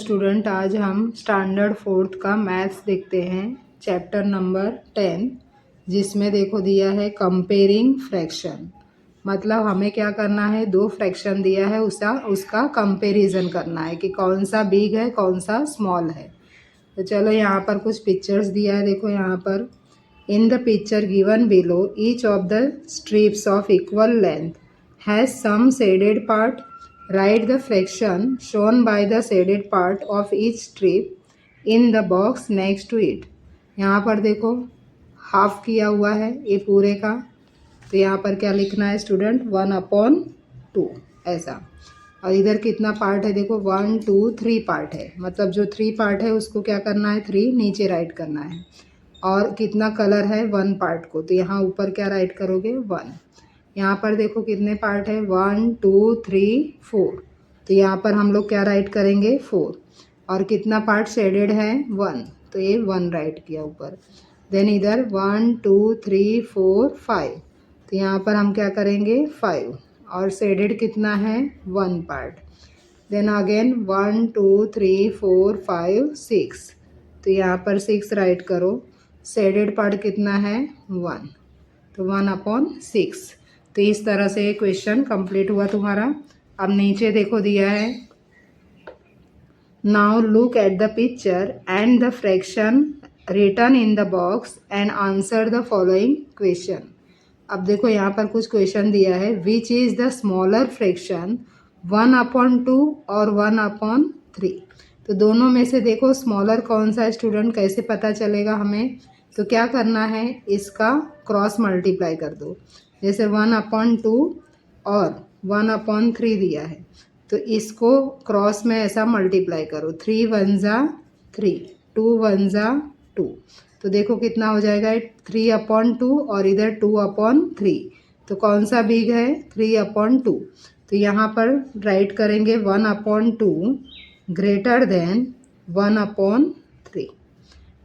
Student, आज हम standard fourth का मैथ्स देखते हैं, चैप्टर नंबर 10, जिसमें देखो दिया है कंपेयरिंग फ्रैक्शन। मतलब हमें क्या करना है, दो फ्रैक्शन दिया है, उसका कंपैरिजन करना है कि कौन सा बिग है कौन सा स्मॉल है। तो चलो यहाँ पर कुछ पिक्चर्स दिया है, देखो यहाँ पर in the picture given below each of the strips of equal length has some shaded part. Write the fraction shown by the shaded part of each strip in the box next to it। यहाँ पर देखो half किया हुआ है ये पूरे का, तो यहाँ पर क्या लिखना है स्टूडेंट, 1/2 ऐसा। और इधर कितना पार्ट है देखो, 1 2 3 पार्ट है, मतलब जो 3 पार्ट है उसको क्या करना है, 3 नीचे राइट करना है। और कितना कलर है 1 पार्ट को, तो यहाँ ऊपर क्या राइट करोगे 1। यहाँ पर देखो कितने पार्ट है, 1 2 3 4, तो यहाँ पर हम लोग क्या राइट करेंगे 4। और कितना पार्ट शेडेड है 1, तो ये 1 राइट किया ऊपर। देन इधर 1 2 3 4 5, तो यहाँ पर हम क्या करेंगे 5, और शेडेड कितना है 1 पार्ट। देन अगेन 1 2 3 4 5 6, तो यहाँ पर 6 राइट करो। शेडेड पार्ट कितना है 1, तो 1/6। तो इस तरह से क्वेश्चन कंप्लीट हुआ तुम्हारा। अब नीचे देखो दिया है, now look at the picture and the fraction written in the box and answer the following question. अब देखो यहाँ पर कुछ क्वेश्चन दिया है, which is the smaller fraction 1/2 और 1/3। तो दोनों में से देखो स्मॉलर कौन सा है स्टूडेंट, कैसे पता चलेगा हमें। तो क्या करना है, इसका क्रॉस मल्टीप्लाई कर दो। जैसे 1/2 और 1/3 दिया है, तो इसको क्रॉस में ऐसा मल्टीप्लाई करो, 3 1 जा 3, 2 1 जा 2, तो देखो कितना हो जाएगा 3/2 और इधर 2/3। तो कौन सा बिग है 3/2। तो यहाँ पर राइट करेंगे 1/2 ग्रेटर देन 1/3,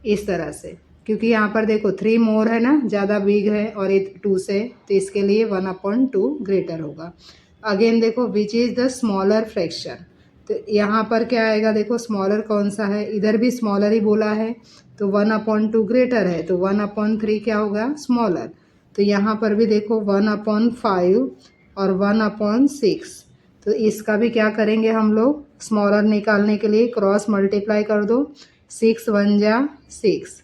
इस तरह से, क्योंकि यहाँ पर देखो 3 मोर है ना, ज़्यादा बिग है और ये 2 से, तो इसके लिए 1/2 ग्रेटर होगा। अगेन देखो विच इज़ द स्मॉलर फ्रैक्शन, तो यहाँ पर क्या आएगा देखो, स्मॉलर कौन सा है, इधर भी स्मॉलर ही बोला है, तो 1/2 ग्रेटर है, तो 1/3 क्या होगा स्मॉलर। तो यहाँ पर भी देखो 1/5 और 1/6, तो इसका भी क्या करेंगे हम लोग, स्मॉलर निकालने के लिए क्रॉस मल्टीप्लाई कर दो, 6 1 जा 6,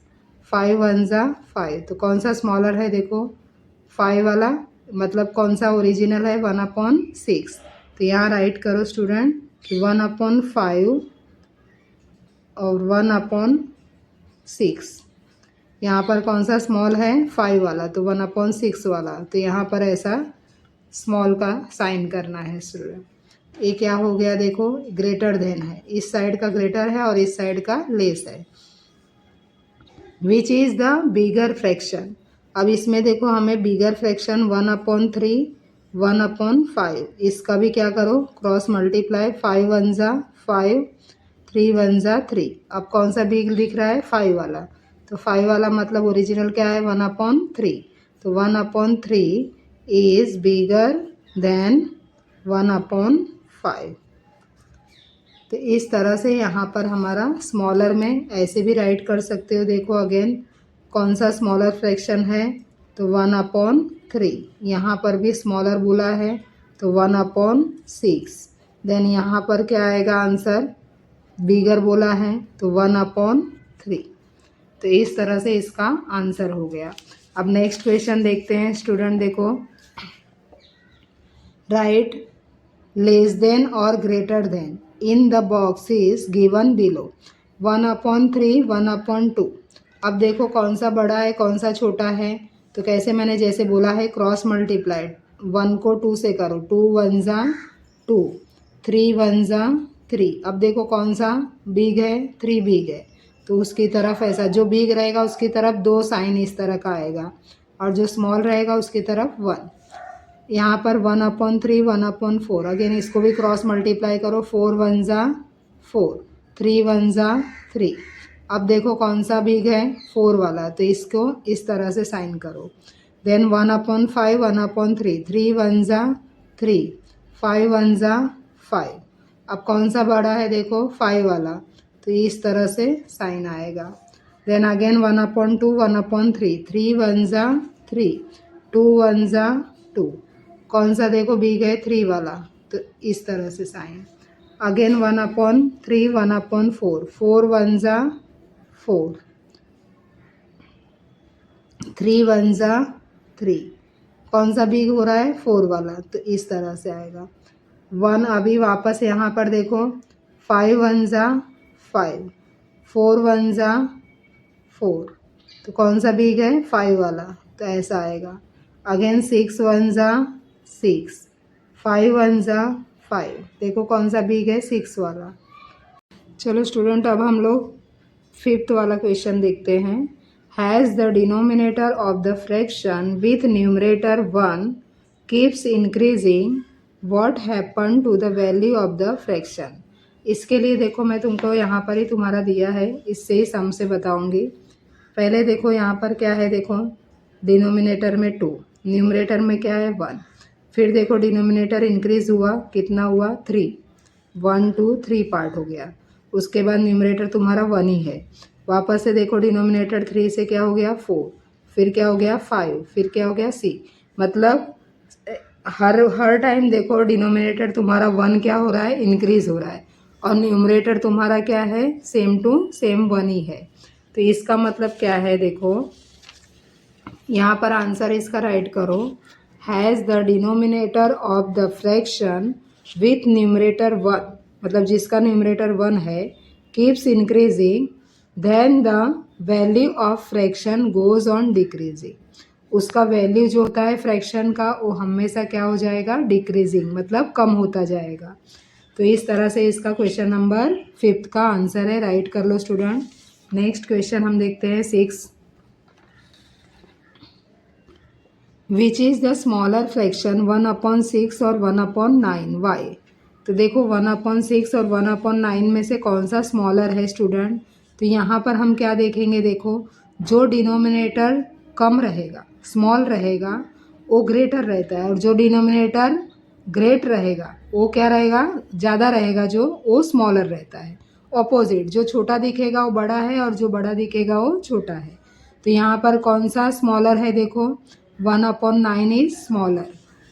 5 1 जा 5, तो कौन सा स्मॉलर है देखो 5 वाला, मतलब कौन सा ओरिजिनल है 1/6। तो यहाँ राइट करो स्टूडेंट कि 1/5 और 1/6, यहाँ पर कौन सा स्मॉल है 5 वाला, तो 1/6 वाला, तो यहाँ पर ऐसा स्मॉल का साइन करना है स्टूडेंट। ये क्या हो गया देखो, ग्रेटर देन है, इस साइड का ग्रेटर है और इस साइड का लेस है। Which is the bigger fraction, अब इसमें देखो हमें बिगर फ्रैक्शन 1/3 1/5, इसका भी क्या करो क्रॉस मल्टीप्लाई, 5 1 जा 5, 3 1 जा 3। अब कौन सा बिग दिख रहा है 5 वाला, तो 5 वाला मतलब ओरिजिनल क्या है 1/3, तो 1/3 इज़ बिगर देन 1/5। तो इस तरह से यहाँ पर हमारा स्मॉलर में ऐसे भी राइट कर सकते हो। देखो अगेन कौन सा स्मॉलर फ्रैक्शन है, तो 1/3, यहाँ पर भी स्मॉलर बोला है, तो 1/6। देन यहाँ पर क्या आएगा आंसर, बिगर बोला है, तो 1/3। तो इस तरह से इसका आंसर हो गया। अब नेक्स्ट क्वेश्चन देखते हैं स्टूडेंट, देखो राइट लेस देन और greater then in the box is given below 1/3 1/2। अब देखो कौन सा बड़ा है कौन सा छोटा है, तो कैसे मैंने जैसे बोला है क्रॉस मल्टीप्लाइड, 1 को 2 से करो, 2 1 जा 2, 3 1 जा 3। अब देखो कौन सा बिग है, 3 बिग है, तो उसकी तरफ ऐसा, जो बिग रहेगा उसकी तरफ 2 साइन इस तरह का आएगा, और जो स्मॉल रहेगा उसकी तरफ 1। यहाँ पर 1/3 1/4, अगेन इसको भी क्रॉस मल्टीप्लाई करो, 4 1 जा 4, 3 1 जा 3। अब देखो कौन सा बिग है 4 वाला, तो इसको इस तरह से साइन करो। देन 1/5 1/3, 3 1 जा 3, 5 1 जा 5। अब कौन सा बड़ा है देखो 5 वाला, तो इस तरह से साइन आएगा। देन अगेन 1/2 1/3, 3 1 जा 3, 2 1 जा 2, कौन सा देखो बिग है 3 वाला, तो इस तरह से साइन। अगेन 1/3 1/4, 4 1 जा 4, 3 1 जा 3, कौन सा बिग हो रहा है 4 वाला, तो इस तरह से आएगा। 1 अभी वापस यहाँ पर देखो 5 1 जा 5, 4 1 जा 4, तो कौन सा बिग है 5 वाला, तो ऐसा आएगा। अगेन 6 1 जा 6, 5 1 जा 5, देखो कौन सा बिग है 6 वाला। चलो स्टूडेंट, अब हम लोग 5th वाला क्वेश्चन देखते हैं। Has the denominator of the fraction with numerator 1 keeps increasing, what happen to the value of the fraction. इसके लिए देखो मैं तुमको यहाँ पर ही तुम्हारा दिया है, इससे ही सम से बताऊँगी। पहले देखो यहाँ पर क्या है, देखो डिनोमिनेटर में 2, न्यूमरेटर में क्या है 1, फिर देखो डिनोमिनेटर इंक्रीज हुआ, कितना हुआ 3, 1 2 3 पार्ट हो गया। उसके बाद न्यूमरेटर तुम्हारा 1 ही है। वापस से देखो डिनोमिनेटर 3 से क्या हो गया 4, फिर क्या हो गया 5, फिर क्या हो गया 6, मतलब हर टाइम देखो डिनोमिनेटर तुम्हारा 1 क्या हो रहा है, इंक्रीज हो रहा है, और न्यूमरेटर तुम्हारा क्या है सेम टू सेम 1 ही है। तो इसका मतलब क्या है, देखो यहाँ पर आंसर इसका राइट करो। Has the denominator of the fraction with numerator 1, मतलब जिसका न्यूमरेटर 1 है, keeps increasing, then the value of fraction goes on decreasing, उसका वैल्यू जो होता है फ्रैक्शन का वो हमेशा क्या हो जाएगा, डिक्रीजिंग, मतलब कम होता जाएगा। तो इस तरह से इसका क्वेश्चन नंबर 5th का आंसर है, राइट कर लो स्टूडेंट। नेक्स्ट क्वेश्चन हम देखते हैं 6, विच इज़ द स्मॉलर फ्रैक्शन 1/6 और 1/9, वाई। तो देखो 1/6 और 1/9 में से कौन सा स्मॉलर है स्टूडेंट, तो यहाँ पर हम क्या देखेंगे, देखो जो डिनोमिनेटर कम रहेगा, स्मॉल रहेगा, वो ग्रेटर रहता है, और जो डिनोमिनेटर ग्रेट रहेगा वो क्या रहेगा, ज़्यादा रहेगा, जो वो स्मॉलर रहता है। ऑपोजिट, जो छोटा दिखेगा वो बड़ा है, और जो बड़ा दिखेगा वो छोटा है। तो यहाँ पर कौन सा स्मॉलर है, देखो 1/9 इज स्मॉलर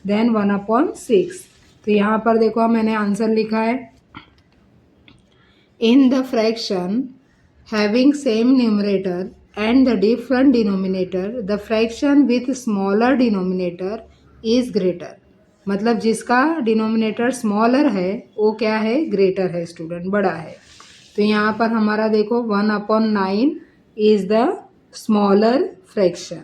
देन 1/6। तो यहाँ पर देखो मैंने आंसर लिखा है, in the fraction having same numerator and the different denominator, the fraction with smaller denominator is greater, मतलब जिसका डिनोमिनेटर स्मॉलर है वो क्या है, ग्रेटर है स्टूडेंट, बड़ा है। तो यहाँ पर हमारा देखो 1/9 इज द स्मॉलर फ्रैक्शन,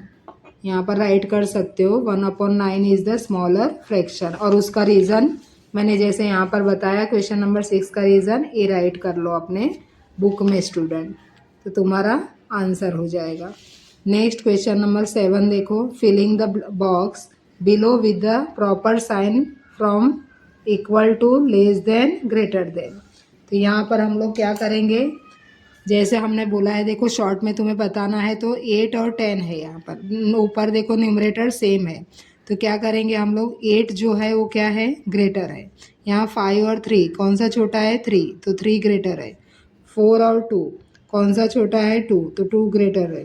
यहाँ पर राइट कर सकते हो 1/9 इज द स्मॉलर फ्रैक्शन, और उसका रीज़न मैंने जैसे यहाँ पर बताया क्वेश्चन नंबर 6 का रीज़न ये राइट कर लो अपने बुक में स्टूडेंट, तो तुम्हारा आंसर हो जाएगा। नेक्स्ट क्वेश्चन नंबर 7 देखो, filling the box below with the proper sign from equal to less than greater than. तो यहाँ पर हम लोग क्या करेंगे, जैसे हमने बोला है, देखो शॉर्ट में तुम्हें बताना है, तो 8 और 10 है, यहाँ पर ऊपर देखो न्यूमरेटर सेम है, तो क्या करेंगे हम लोग, 8 जो है वो क्या है, ग्रेटर है। यहाँ 5 और 3 कौन सा छोटा है, 3, तो 3 ग्रेटर है। 4 और 2 कौन सा छोटा है, 2, तो 2 ग्रेटर है।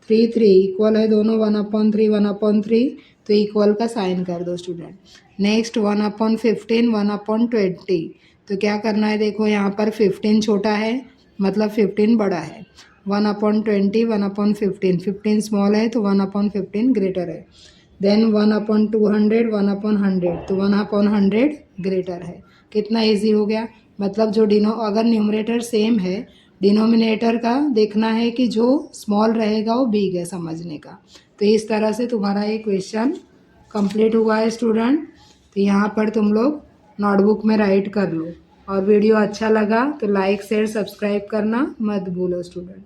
3 3 इक्वल है दोनों, 1/3 1/3, तो इक्वल का साइन कर दो स्टूडेंट। नेक्स्ट 1/15 1/20, तो क्या करना है, देखो यहाँ पर 15 छोटा है, मतलब 15 बड़ा है। 1/20 1/15, 15 स्मॉल है, तो 1/15 ग्रेटर है। देन 1/200 1/100, तो 1/100 ग्रेटर है। कितना इजी हो गया, मतलब जो अगर न्यूमरेटर सेम है, डिनोमिनेटर का देखना है कि जो स्मॉल रहेगा वो बिग है समझने का। तो इस तरह से तुम्हारा ये क्वेश्चन कंप्लीट हुआ है स्टूडेंट। तो यहाँ पर तुम लोग नोटबुक में राइट कर लो, और वीडियो अच्छा लगा तो लाइक शेयर सब्सक्राइब करना मत भूलो स्टूडेंट।